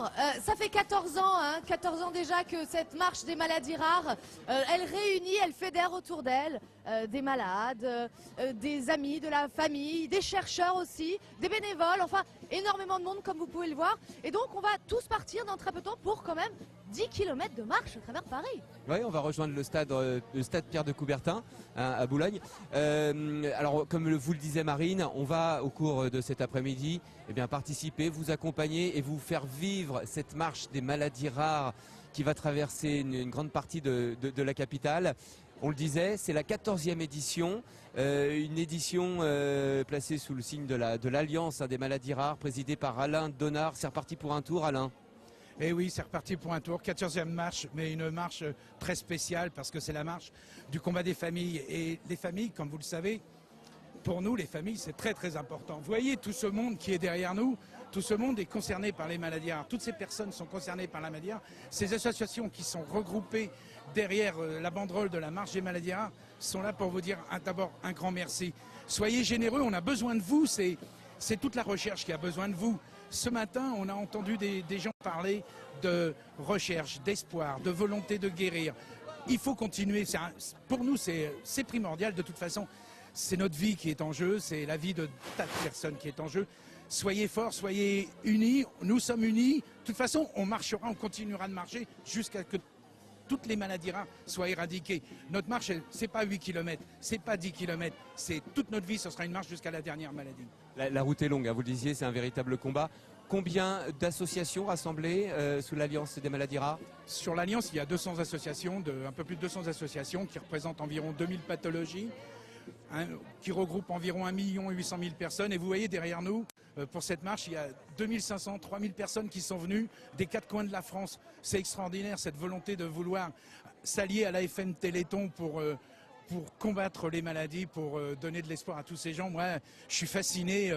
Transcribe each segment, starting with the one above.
Alors, ça fait 14 ans, 14 ans déjà que cette marche des maladies rares, elle réunit, elle fédère autour d'elle des malades, des amis, de la famille, des chercheurs aussi, des bénévoles, enfin énormément de monde comme vous pouvez le voir. Et donc on va tous partir dans très peu de temps pour quand même 10 km de marche à travers Paris. Oui, on va rejoindre le stade Pierre de Coubertin à Boulogne. Alors, comme vous le disait Marine, on va au cours de cet après-midi participer, vous accompagner et vous faire vivre cette marche des maladies rares qui va traverser une grande partie de la capitale. On le disait, c'est la 14e édition, une édition placée sous le signe de l'Alliance des maladies rares, présidée par Alain Donard. C'est reparti pour un tour, Alain. Et oui, c'est reparti pour un tour, 14e marche, mais une marche très spéciale parce que c'est la marche du combat des familles. Et les familles, comme vous le savez, pour nous, les familles, c'est très très important. Vous voyez tout ce monde qui est derrière nous, tout ce monde est concerné par les maladies rares. Toutes ces personnes sont concernées par la maladie rare. Ces associations qui sont regroupées derrière la banderole de la marche des maladies rares sont là pour vous dire d'abord un grand merci. Soyez généreux, on a besoin de vous, c'est toute la recherche qui a besoin de vous. Ce matin, on a entendu des gens parler de recherche, d'espoir, de volonté de guérir. Il faut continuer. Pour nous, c'est primordial. De toute façon, c'est notre vie qui est en jeu. C'est la vie de tas de personnes qui est en jeu. Soyez forts, soyez unis. Nous sommes unis. De toute façon, on marchera, on continuera de marcher jusqu'à ce que toutes les maladies rares soient éradiquées. Notre marche, c'est pas 8 km, c'est pas 10 km, c'est toute notre vie, ce sera une marche jusqu'à la dernière maladie. La route est longue, vous le disiez, c'est un véritable combat. Combien d'associations rassemblées sous l'Alliance des maladies rares? Sur l'Alliance, il y a 200 associations, un peu plus de 200 associations qui représentent environ 2000 pathologies, qui regroupent environ 1 800 000 personnes. Et vous voyez derrière nous, pour cette marche, il y a 2500, 3000 personnes qui sont venues des 4 coins de la France. C'est extraordinaire, cette volonté de vouloir s'allier à l'AFM Téléthon pour combattre les maladies, pour donner de l'espoir à tous ces gens. Moi, je suis fasciné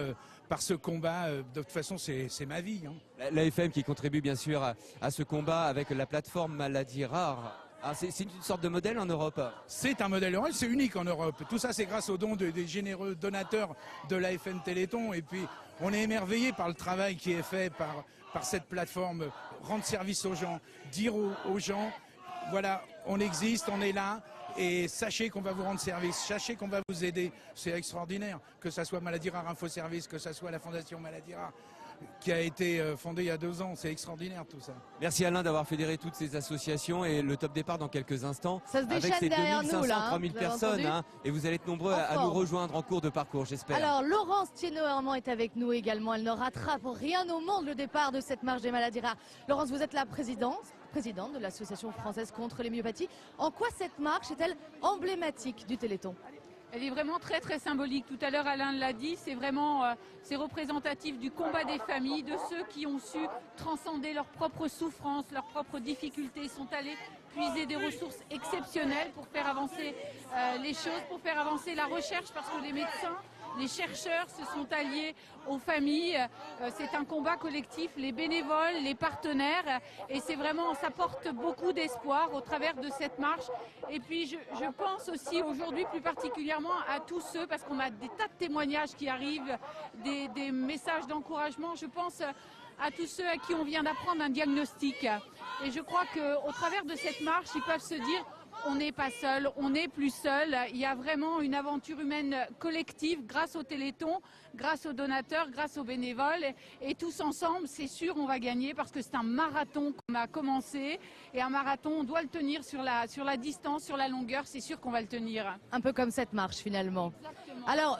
par ce combat. De toute façon, c'est ma vie. L'AFM qui contribue bien sûr à ce combat avec la plateforme Maladies Rares. C'est une sorte de modèle en Europe. C'est un modèle c'est unique en Europe. Tout ça, c'est grâce aux dons des généreux donateurs de l'AFM Téléthon. Et puis, on est émerveillé par le travail qui est fait par cette plateforme. Rendre service aux gens, dire aux gens, voilà, on existe, on est là. Et sachez qu'on va vous rendre service, sachez qu'on va vous aider. C'est extraordinaire, que ce soit Maladies Rares Info Service, que ce soit la Fondation Maladies Rares, qui a été fondée il y a 2 ans. C'est extraordinaire tout ça. Merci Alain d'avoir fédéré toutes ces associations et le top départ dans quelques instants. Ça se déchaîne avec ces derrière 2500, nous là. 3000 personnes et vous allez être nombreux à nous rejoindre en cours de parcours, j'espère. Alors Laurence Thienot-Hermand est avec nous également. Elle ne ratera pour rien au monde le départ de cette marche des maladies rares. Laurence, vous êtes la présidente de l'Association française contre les myopathies. En quoi cette marche est-elle emblématique du Téléthon? Elle est vraiment très très symbolique. Tout à l'heure Alain l'a dit, c'est vraiment c'est représentatif du combat des familles, de ceux qui ont su transcender leurs propres souffrances, leurs propres difficultés, sont allés puiser des ressources exceptionnelles pour faire avancer les choses, pour faire avancer la recherche, parce que les médecins, les chercheurs se sont alliés aux familles. C'est un combat collectif, les bénévoles, les partenaires, et c'est vraiment, ça porte beaucoup d'espoir au travers de cette marche. Et puis je pense aussi aujourd'hui plus particulièrement à tous ceux, parce qu'on a des tas de témoignages qui arrivent, des messages d'encouragement. Je pense à tous ceux à qui on vient d'apprendre un diagnostic. Et je crois qu'au travers de cette marche, ils peuvent se dire: on n'est pas seul, on n'est plus seul. Il y a vraiment une aventure humaine collective grâce au Téléthon, grâce aux donateurs, grâce aux bénévoles. Et tous ensemble, c'est sûr, on va gagner, parce que c'est un marathon qu'on a commencé. Et un marathon, on doit le tenir sur la distance, sur la longueur. C'est sûr qu'on va le tenir. Un peu comme cette marche finalement. Exactement. Alors,